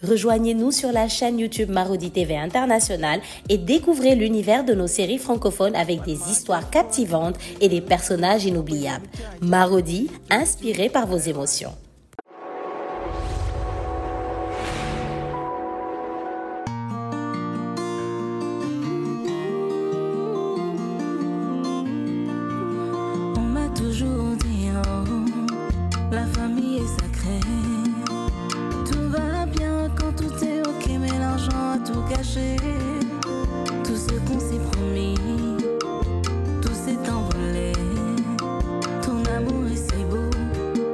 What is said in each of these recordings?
Rejoignez-nous sur la chaîne YouTube Marodi TV International et découvrez l'univers de nos séries francophones avec des histoires captivantes et des personnages inoubliables. Marodi, inspiré par vos émotions. On m'a toujours dit, oh, la famille est sacrée. Tout va bien quand tout est ok, mais l'argent a tout gâché. Tout ce qu'on s'est promis, tout s'est envolé. Ton amour est si beau,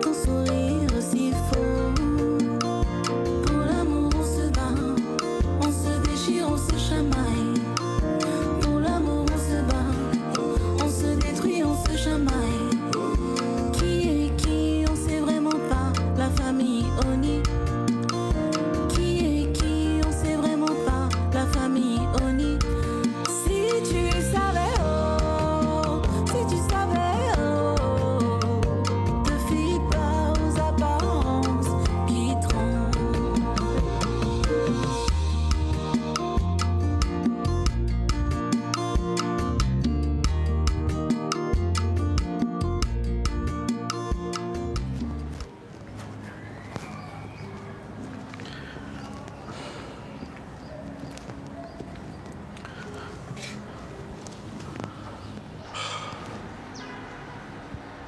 ton sourire aussi faux. Pour l'amour on se bat, on se déchire, on se chamaille. Pour l'amour on se bat, on se détruit, on se chamaille. Qui est qui, on sait vraiment pas. La famille Oni. Qui est qui, on sait vraiment pas. La famille Oni. Si tu savais, oh, si tu savais, oh, te fie pas aux apparences qui trompent.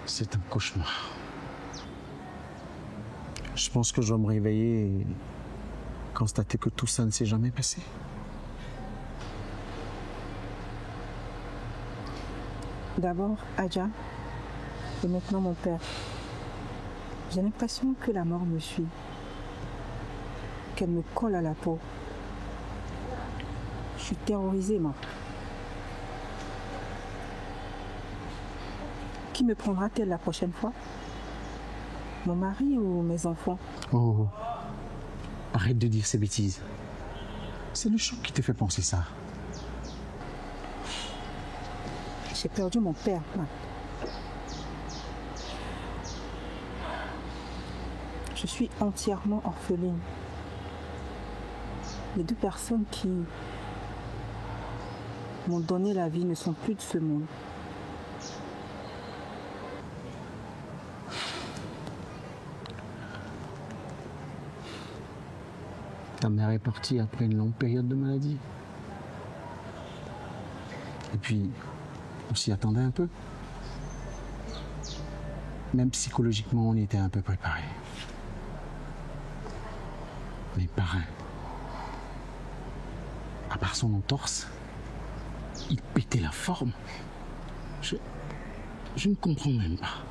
C'est un cauchemar. Je pense que je vais me réveiller et constater que tout ça ne s'est jamais passé. D'abord, Adja, et maintenant mon père. J'ai l'impression que la mort me suit, qu'elle me colle à la peau. Je suis terrorisée, moi. Qui me prendra-t-elle la prochaine fois? Mon mari ou mes enfants? Oh, arrête de dire ces bêtises. C'est le choc qui te fait penser ça. J'ai perdu mon père, moi. Je suis entièrement orpheline. Les deux personnes qui m'ont donné la vie ne sont plus de ce monde. Ta mère est partie après une longue période de maladie. Et puis, on s'y attendait un peu. Même psychologiquement, on y était un peu préparés. Les parrains, à part son entorse, il pétait la forme. Je ne comprends même pas.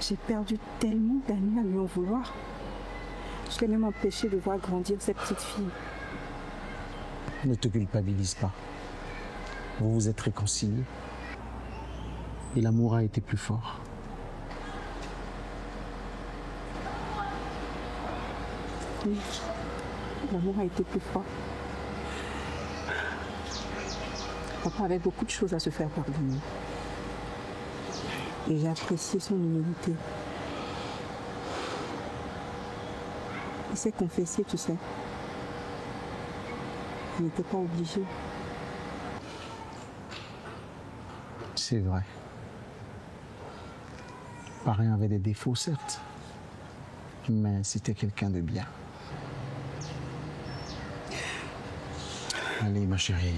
J'ai perdu tellement d'amis à lui en vouloir. Je l'ai même empêché de voir grandir cette petite fille. Ne te culpabilise pas. Vous vous êtes réconciliés. Et l'amour a été plus fort. Oui, l'amour a été plus fort. Papa avait beaucoup de choses à se faire pardonner. Et j'ai apprécié son humilité. Il s'est confessé, tu sais. Il n'était pas obligé. C'est vrai. Parrain avait des défauts, certes. Mais c'était quelqu'un de bien. Allez, ma chérie.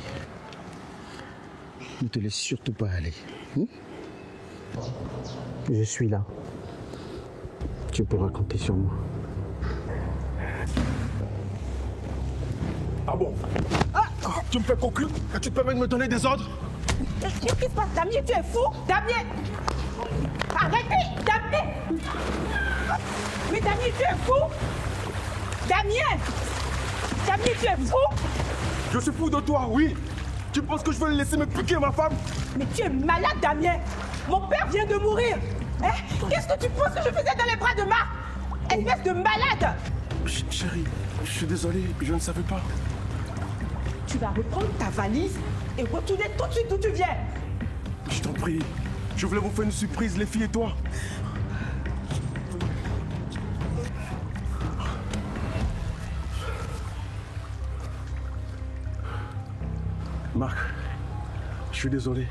Ne te laisse surtout pas aller. Je suis là. Tu pourras compter sur moi. Ah bon? Tu me fais conclure et tu te permets de me donner des ordres? Qu'est-ce qui se passe? Damien, tu es fou? Damien! Arrêtez! Damien! Mais Damien, tu es fou? Damien! Damien, tu es fou? Je suis fou de toi, oui. Tu penses que je veux le laisser me piquer ma femme? Mais tu es malade, Damien! Mon père vient de mourir! Hein? Qu'est-ce que tu penses que je faisais dans les bras de Marc? Espèce de malade! Chérie, je suis désolé, je ne savais pas. Tu vas reprendre ta valise et retourner tout de suite d'où tu viens. Je t'en prie. Je voulais vous faire une surprise, les filles et toi. Marc, je suis désolé.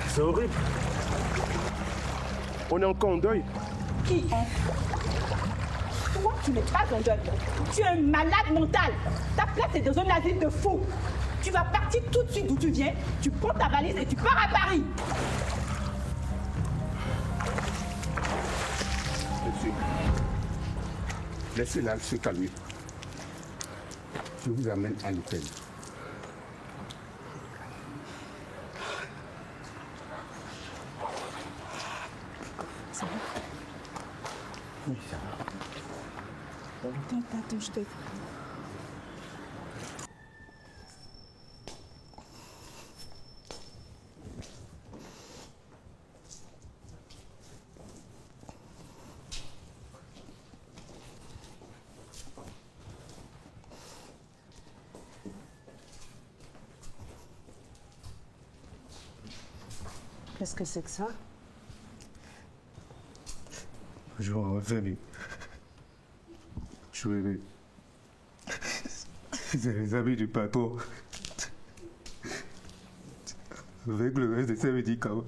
C'est horrible. On est encore en deuil. Qui est? Toi, tu n'es pas en deuil. Tu es un malade mental. Ta place est dans un asile de fous. Tu vas partir tout de suite d'où tu viens. Tu prends ta valise et tu pars à Paris. Monsieur, laissez-la se calmer. Je vous amène à l'hôtel. Ça va? Oui, ça va. Attends, je te... Qu'est-ce que c'est que ça? Je vais revenir. Je vais... C'est les amis du patron. Avec le reste de ces médicaments.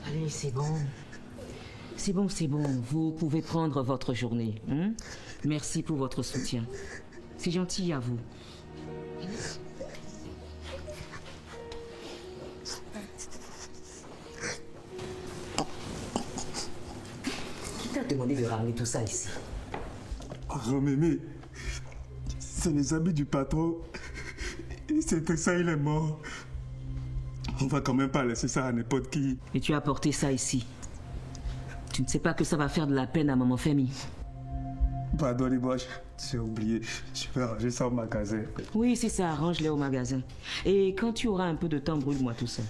Allez, c'est bon. C'est bon, c'est bon. Vous pouvez prendre votre journée. Hein? Merci pour votre soutien. C'est gentil à vous. Qui t'a demandé de ramener tout ça ici? Romémé, c'est les amis du patron. C'est que ça, il est mort. On va quand même pas laisser ça à n'importe qui. Et tu as apporté ça ici. Tu ne sais pas que ça va faire de la peine à maman Femi. Pardonnez-moi, j'ai oublié. Je vais ranger ça au magasin. Oui, c'est ça, range-les au magasin. Et quand tu auras un peu de temps, brûle-moi tout ça.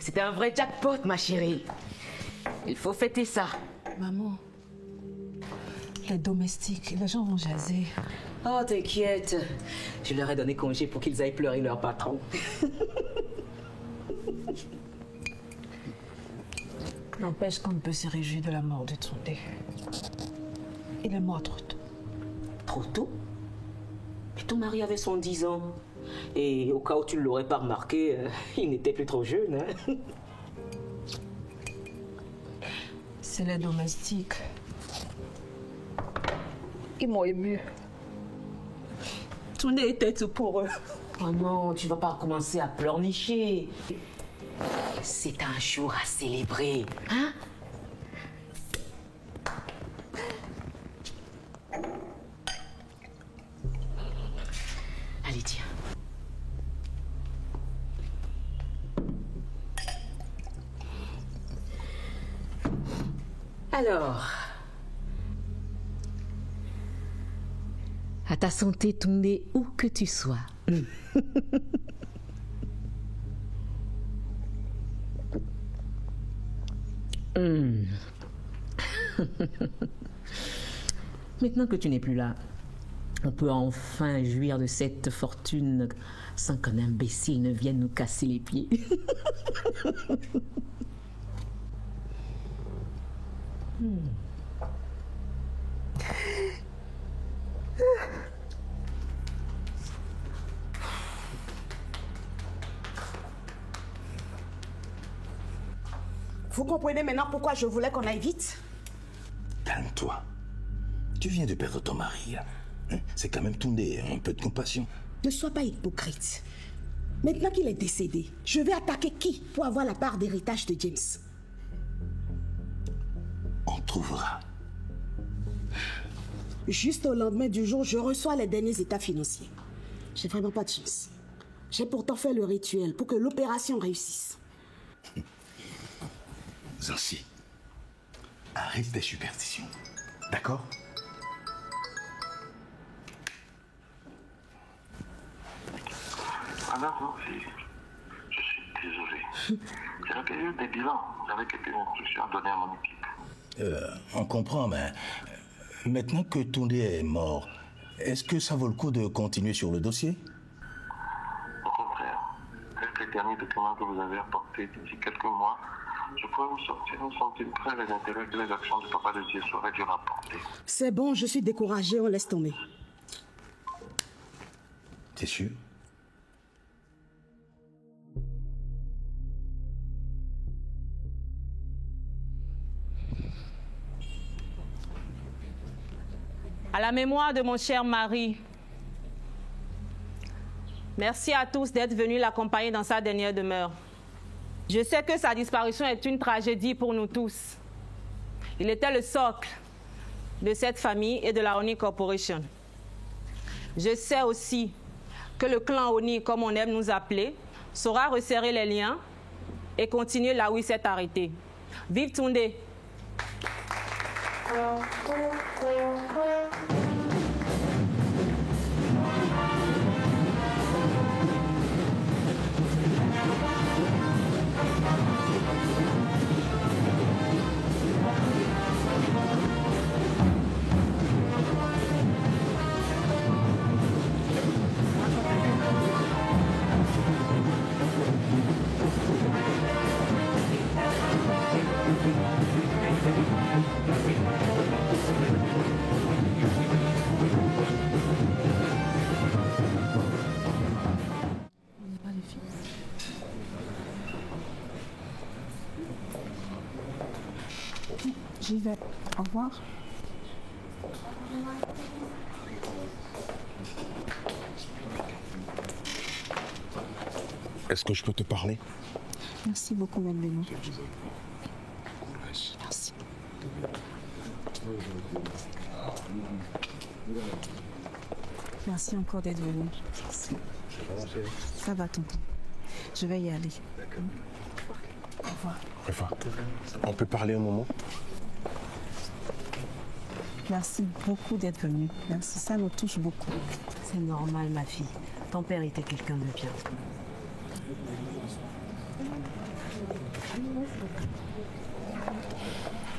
C'est un vrai jackpot, ma chérie. Il faut fêter ça. Maman, les domestiques, les gens vont jaser. Oh, t'inquiète. Je leur ai donné congé pour qu'ils aillent pleurer leur patron. N'empêche qu'on ne peut se réjouir de la mort de Tondé. Il est mort trop tôt. Trop tôt? Mais ton mari avait 110 ans. Et au cas où tu ne l'aurais pas remarqué, il n'était plus trop jeune. Hein? C'est les domestiques. Ils m'ont ému. Tondé était tout pour eux. Oh non, tu vas pas recommencer à pleurnicher. C'est un jour à célébrer, hein? Allez, tiens. Alors, à ta santé, Tondé, où que tu sois. Maintenant que tu n'es plus là, on peut enfin jouir de cette fortune sans qu'un imbécile ne vienne nous casser les pieds. Vous comprenez maintenant pourquoi je voulais qu'on aille vite? Calme-toi. Tu viens de perdre ton mari. C'est quand même Toundé, un peu de compassion. Ne sois pas hypocrite. Maintenant qu'il est décédé, je vais attaquer qui pour avoir la part d'héritage de James? On trouvera. Juste au lendemain du jour, je reçois les derniers états financiers. J'ai vraiment pas de chance. J'ai pourtant fait le rituel pour que l'opération réussisse. Zancy, arrête tes superstitions. D'accord? Alors, je suis désolé. C'est la période des bilans. J'avais quelques instructions à donner à mon équipe. On comprend, mais maintenant que Toundé est mort, est-ce que ça vaut le coup de continuer sur le dossier? Au contraire, avec les derniers documents que vous avez apportés d'ici quelques mois, je pourrais vous sortir une centaine près les intérêts que les actions du papa de Dieu auraient dû rapporter. C'est bon, je suis découragée, on laisse tomber. T'es sûr? À la mémoire de mon cher mari, merci à tous d'être venus l'accompagner dans sa dernière demeure. Je sais que sa disparition est une tragédie pour nous tous. Il était le socle de cette famille et de la Oni Corporation. Je sais aussi que le clan Oni, comme on aime nous appeler, saura resserrer les liens et continuer là où il s'est arrêté. Vive Toundé! J'y vais. Au revoir. Est-ce que je peux te parler? Merci beaucoup, Mme Beno. Merci. Merci encore d'être venu. Ça va, tonton. Je vais y aller. Au revoir. Rifa, on peut parler un moment? Merci beaucoup d'être venu. Merci, ça nous touche beaucoup. C'est normal, ma fille. Ton père était quelqu'un de bien.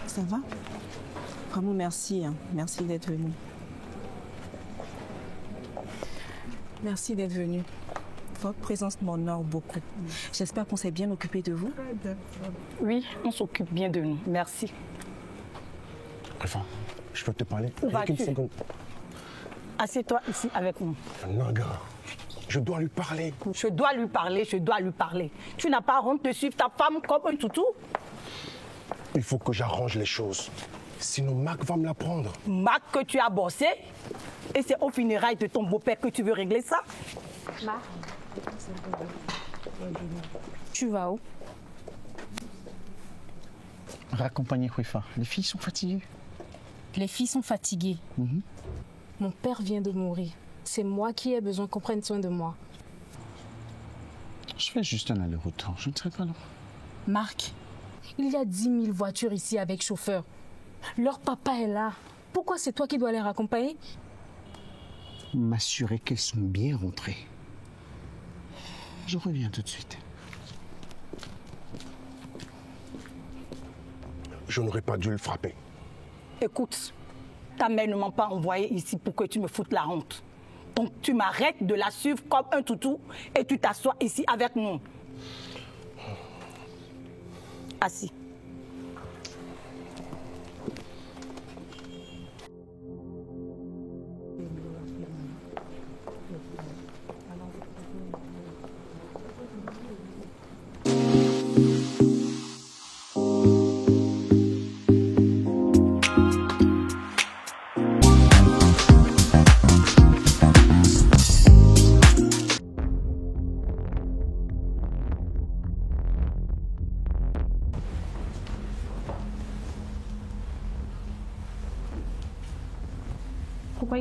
Ça va? Vraiment merci. Merci d'être venu. Merci d'être venu. Votre présence m'honore beaucoup. J'espère qu'on s'est bien occupé de vous. Oui, on s'occupe bien de nous. Merci. Rifa, je peux te parler? Où vas-tu? Assieds-toi ici avec nous. Naga, je dois lui parler. Je dois lui parler, je dois lui parler. Tu n'as pas honte de suivre ta femme comme un toutou? Il faut que j'arrange les choses. Sinon, Marc va me la prendre. Marc que tu as bossé? Et c'est au funérailles de ton beau-père que tu veux régler ça? Marc, tu vas où? Raccompagner Rifa. Les filles sont fatiguées. Les filles sont fatiguées. Mon père vient de mourir. C'est moi qui ai besoin qu'on prenne soin de moi. Je fais juste un aller-retour. Je ne serai pas là. Marc, il y a 10 000 voitures ici avec chauffeur. Leur papa est là. Pourquoi c'est toi qui dois les raccompagner? M'assurer qu'elles sont bien rentrées. Je reviens tout de suite. Je n'aurais pas dû le frapper. Écoute, ta mère ne m'a pas envoyé ici pour que tu me foutes la honte. Donc tu m'arrêtes de la suivre comme un toutou et tu t'assois ici avec nous. Assis.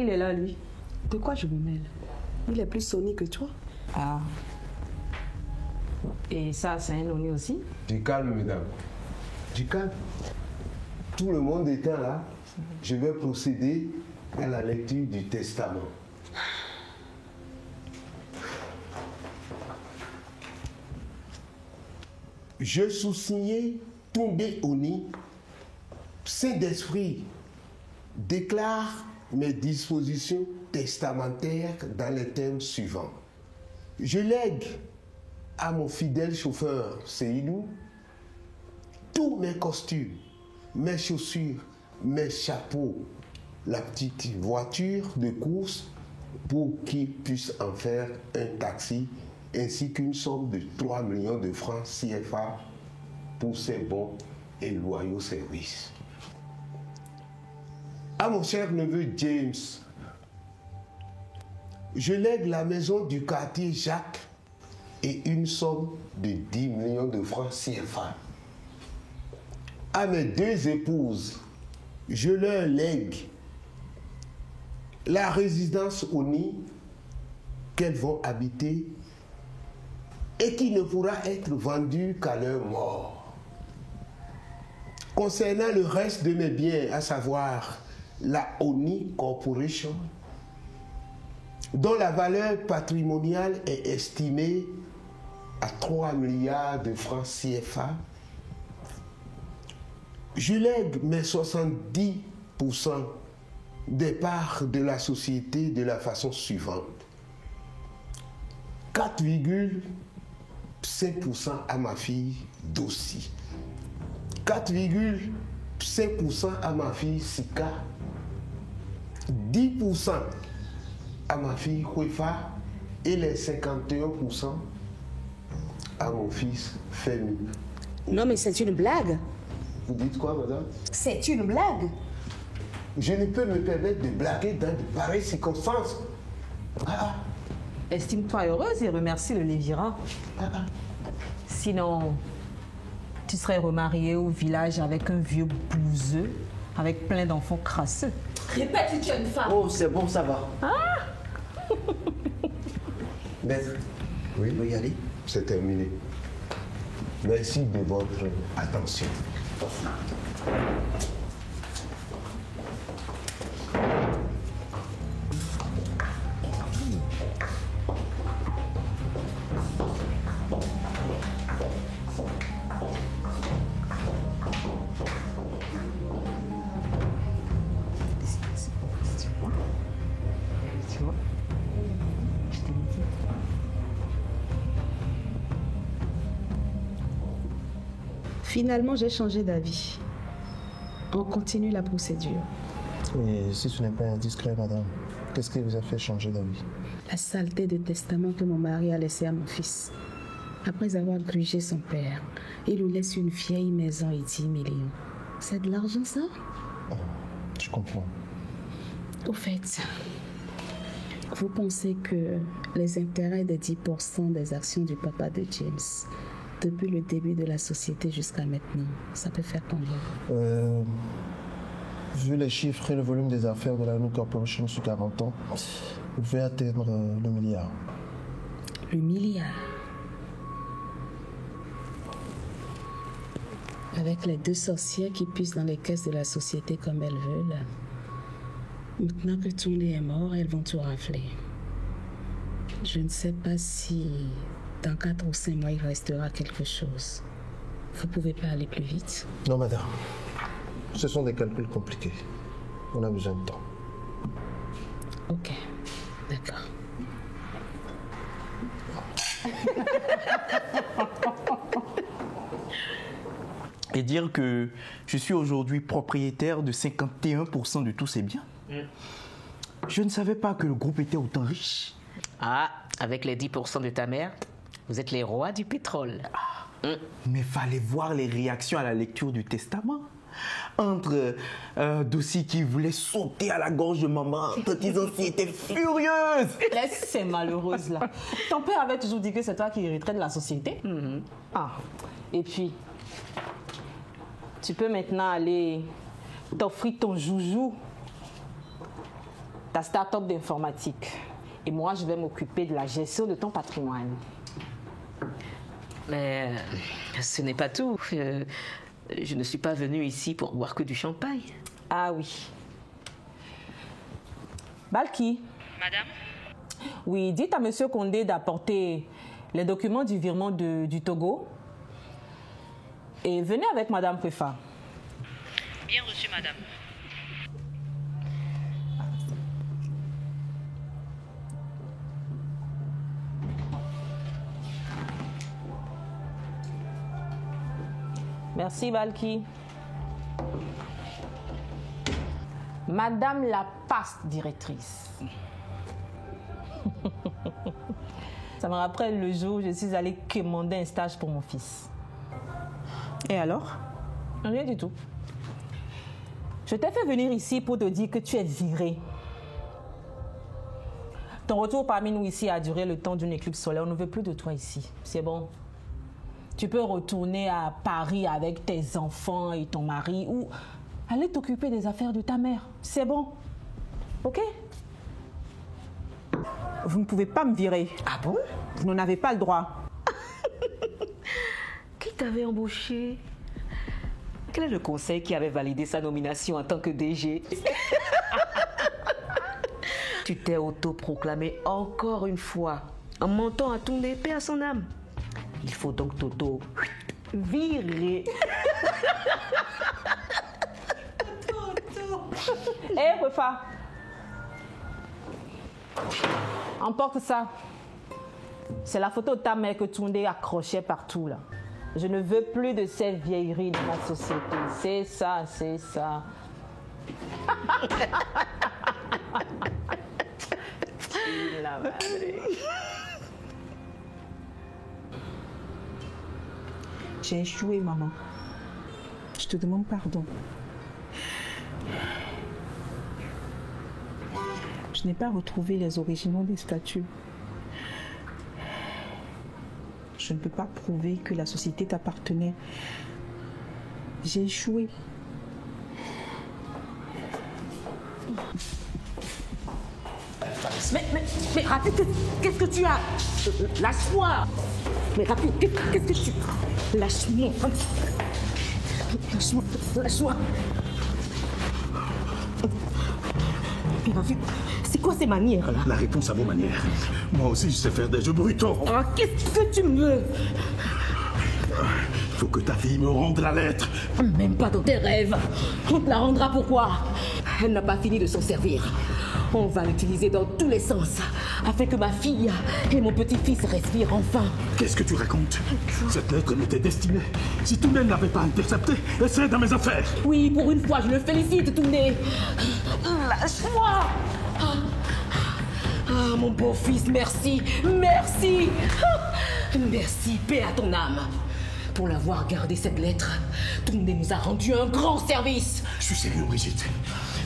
il est là, lui? De quoi je me mêle? Il est plus Sony que toi. Ah. Et ça, c'est un Oni aussi? Du calme, mesdames. Du calme. Tout le monde étant là, je vais procéder à la lecture du testament. Je sous-signé Tunde Oni, Saint d'Esprit, déclare mes dispositions testamentaires dans les termes suivants. Je lègue à mon fidèle chauffeur Seydou tous mes costumes, mes chaussures, mes chapeaux, la petite voiture de course pour qu'il puisse en faire un taxi, ainsi qu'une somme de 3 millions de francs CFA pour ses bons et loyaux services. À mon cher neveu James, je lègue la maison du quartier Jacques et une somme de 10 millions de francs CFA. À mes 2 épouses, je leur lègue la résidence Oni qu'elles vont habiter et qui ne pourra être vendue qu'à leur mort. Concernant le reste de mes biens, à savoir la Oni Corporation, dont la valeur patrimoniale est estimée à 3 milliards de francs CFA, je lègue mes 70% des parts de la société de la façon suivante. 4,5% à ma fille Dossi, 4,5% à ma fille Sika, 10% à ma fille Kwefa et les 51% à mon fils Femi. Non mais c'est une blague. Vous dites quoi, madame? C'est une blague. Je ne peux me permettre de blaguer dans de pareilles circonstances. Estime-toi heureuse et remercie le Lévira. Sinon, tu serais remariée au village avec un vieux blouseux, avec plein d'enfants crasseux. Répète, tu es une femme. Oh, c'est bon, ça va. Maître, oui, y aller. C'est terminé. Merci de votre attention. Finalement, j'ai changé d'avis. On continue la procédure. Et si ce n'est pas indiscret, madame, qu'est-ce qui vous a fait changer d'avis? La saleté de testament que mon mari a laissé à mon fils. Après avoir grugé son père, il nous laisse une vieille maison et 10 millions. C'est de l'argent, ça? Je comprends. Au fait, vous pensez que les intérêts des 10% des actions du papa de James, depuis le début de la société jusqu'à maintenant, ça peut faire combien? Vu les chiffres et le volume des affaires de la New Corporation sur 40 ans, vous pouvez atteindre le milliard. Le milliard? Avec les 2 sorcières qui puissent dans les caisses de la société comme elles veulent. Maintenant que Tunde est mort, elles vont tout rafler. Je ne sais pas si dans 4 ou 5 mois, il restera quelque chose. Vous pouvez pas aller plus vite? Non, madame. Ce sont des calculs compliqués. On a besoin de temps. Ok, d'accord. Et dire que je suis aujourd'hui propriétaire de 51% de tous ces biens. Je ne savais pas que le groupe était autant riche. Ah, avec les 10% de ta mère, vous êtes les rois du pétrole. Mais fallait voir les réactions à la lecture du testament. Entre Dossi qui voulait sauter à la gorge de maman, Tati Zansi était furieuse. Laisse ces malheureuses là. Ton père avait toujours dit que c'est toi qui hériterais de la société. Ah, et puis, tu peux maintenant aller t'offrir ton joujou. ta start-up d'informatique. Et moi, je vais m'occuper de la gestion de ton patrimoine. Mais ce n'est pas tout. Je ne suis pas venue ici pour boire que du champagne. Ah oui. Balki. Madame? Oui, dites à M. Condé d'apporter les documents du virement du Togo. Et venez avec Madame Préfa. Bien reçu, madame. Merci, Balki. Madame la passe directrice. Ça me rappelle le jour où je suis allée commander un stage pour mon fils. Et alors? Rien du tout. Je t'ai fait venir ici pour te dire que tu es virée. Ton retour parmi nous ici a duré le temps d'une éclipse solaire. On ne veut plus de toi ici. C'est bon. Tu peux retourner à Paris avec tes enfants et ton mari ou aller t'occuper des affaires de ta mère. C'est bon. Ok? Vous ne pouvez pas me virer. Ah bon? Vous n'en avez pas le droit. Qui t'avait embauché? Quel est le conseil qui avait validé sa nomination en tant que DG? Tu t'es autoproclamé encore une fois en mentant à ton épée à son âme. Il faut donc virer. Hé, Wefa. Emporte ça. C'est la photo de ta mère que Toundé accrochait partout là. Je ne veux plus de ces vieilleries dans ma société. C'est ça, c'est ça. La madre. J'ai échoué, maman. Je te demande pardon. Je n'ai pas retrouvé les originaux des statues. Je ne peux pas prouver que la société t'appartenait. J'ai échoué. Mais rapide, qu'est-ce que tu as? Lâche-moi. Mais rapide, qu'est-ce que tu... Lâche-moi. Lâche-moi, lâche-moi. Mais rapide, c'est quoi ces manières-là? La réponse à vos manières. Moi aussi, je sais faire des jeux brutaux. Oh, qu'est-ce que tu veux? Il faut que ta fille me rende la lettre. Même pas dans tes rêves. On te la rendra pourquoi? Elle n'a pas fini de s'en servir. On va l'utiliser dans tous les sens, afin que ma fille et mon petit-fils respirent enfin. Qu'est-ce que tu racontes? Cette lettre m'était destinée. Si Toundé ne l'avait pas interceptée, c'est dans mes affaires. Oui, pour une fois, je le félicite, Toundé. Lâche-moi. Ah, mon beau-fils, merci. Merci. Merci, paix à ton âme. Pour l'avoir gardé cette lettre, Toundé nous a rendu un grand service. Je suis sérieux, Brigitte.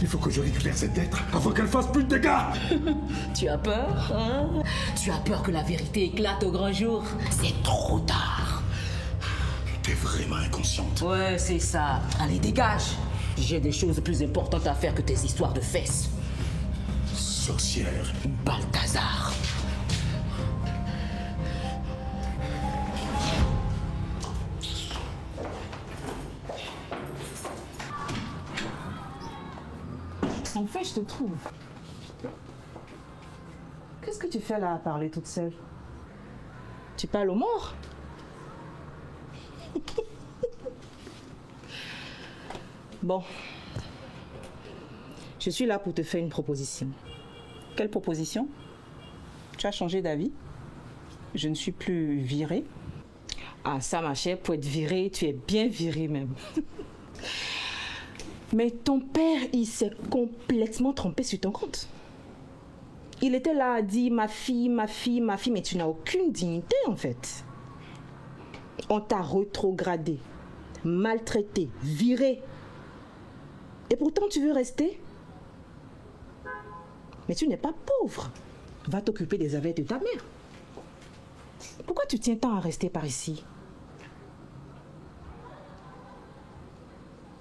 Il faut que je récupère cette lettre avant qu'elle fasse plus de dégâts. Tu as peur, hein? Tu as peur que la vérité éclate au grand jour? C'est trop tard. T'es vraiment inconsciente. Ouais, c'est ça. Allez, dégage. J'ai des choses plus importantes à faire que tes histoires de fesses. Sorcière. Balthazar. Enfin, je te trouve. Qu'est-ce que tu fais là à parler toute seule? Tu parles aux morts? Bon. Je suis là pour te faire une proposition. Quelle proposition? Tu as changé d'avis? Je ne suis plus virée. Ah, ça, ma chère, pour être virée, tu es bien virée même. Mais ton père, il s'est complètement trompé sur ton compte. Il était là à dire ma fille, ma fille, ma fille, mais tu n'as aucune dignité en fait. On t'a rétrogradé, maltraité, viré. Et pourtant tu veux rester? Mais tu n'es pas pauvre. Va t'occuper des affaires de ta mère. Pourquoi tu tiens tant à rester par ici?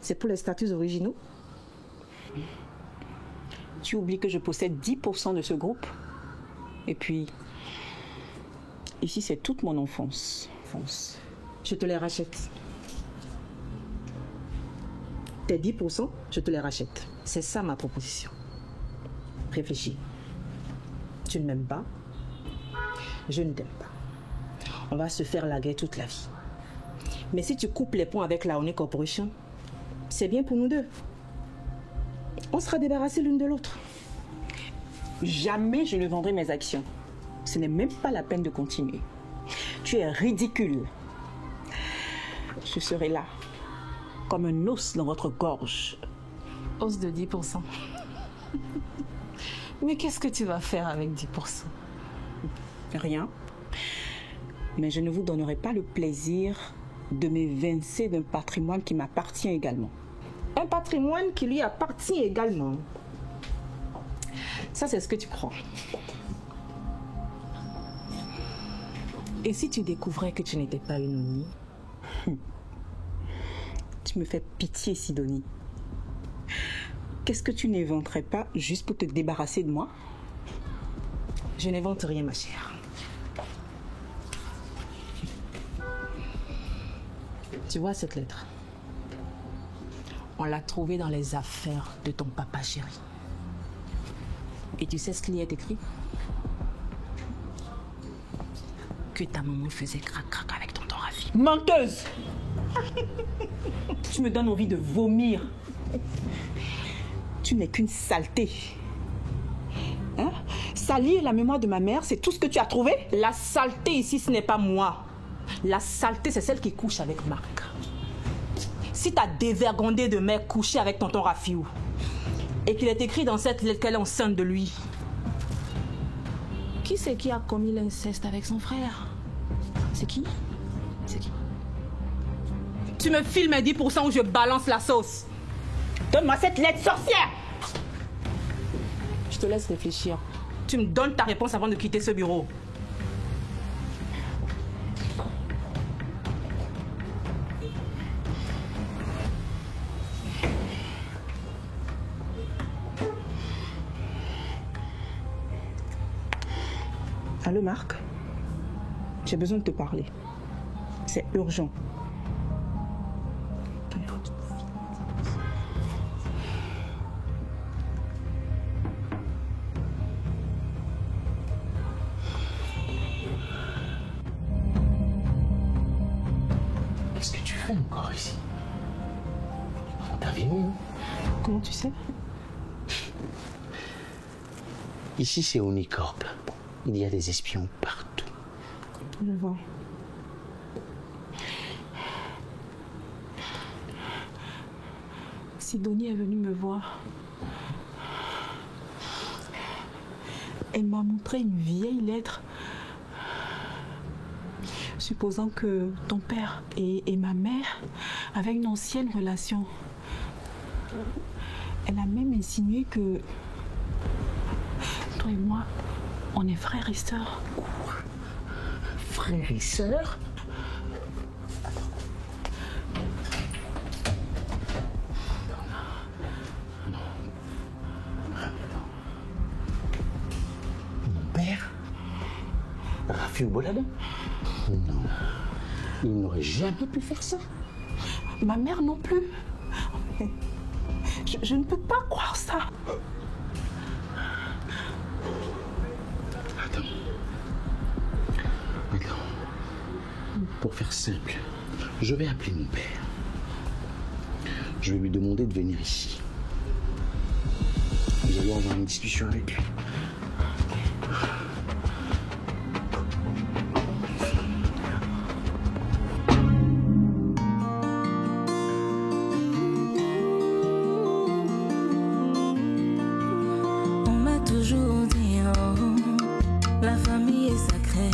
C'est pour les statuts originaux? Tu oublies que je possède 10% de ce groupe. Et puis, ici, c'est toute mon enfance. Je te les rachète. Tes 10%, je te les rachète. C'est ça ma proposition. Réfléchis. Tu ne m'aimes pas. Je ne t'aime pas. On va se faire la guerre toute la vie. Mais si tu coupes les ponts avec la Laonais Corporation, c'est bien pour nous deux. On sera débarrassés l'une de l'autre. Jamais je ne vendrai mes actions. Ce n'est même pas la peine de continuer. Tu es ridicule. Je serai là, comme un os dans votre gorge. Os de 10%. Mais qu'est-ce que tu vas faire avec 10%? Rien. Mais je ne vous donnerai pas le plaisir de m'évincer d'un patrimoine qui m'appartient également. Un patrimoine qui lui appartient également. Ça, c'est ce que tu crois. Et si tu découvrais que tu n'étais pas une Oni? Tu me fais pitié, Sidonie. Qu'est-ce que tu n'inventerais pas juste pour te débarrasser de moi? Je n'invente rien, ma chère. Tu vois cette lettre? On l'a trouvée dans les affaires de ton papa chéri. Et tu sais ce qu'il y est écrit? Que ta maman faisait crac-crac avec tonton Rafi. Menteuse! Tu me donnes envie de vomir. Tu n'es qu'une saleté. Hein? Salir la mémoire de ma mère, c'est tout ce que tu as trouvé? La saleté ici, ce n'est pas moi. La saleté, c'est celle qui couche avec Marc. Si t'as dévergondé de mec couché avec tonton Rafiou et qu'il est écrit dans cette lettre qu'elle est enceinte de lui, qui c'est qui a commis l'inceste avec son frère? C'est qui? C'est qui? Tu me files mes 10% ou je balance la sauce. Donne-moi cette lettre, sorcière! Je te laisse réfléchir. Tu me donnes ta réponse avant de quitter ce bureau. Allô, Marc? J'ai besoin de te parler. C'est urgent. Qu'est-ce que tu fais encore ici? T'as vu où? Comment tu sais? Ici, c'est Unicorp. Il y a des espions partout. Je vois. Sidonie est venue me voir. Elle m'a montré une vieille lettre supposant que ton père et ma mère avaient une ancienne relation. Elle a même insinué que toi et moi, on est frères et sœurs. Frères et sœurs? Mon père? Rafi Bolada? Non. Il n'aurait jamais pu faire ça. Ma mère non plus. Je ne peux pas croire ça. Attends. Pour faire simple, je vais appeler mon père. Je vais lui demander de venir ici. Nous allons avoir une discussion avec lui. On m'a toujours dit, oh, la famille est sacrée.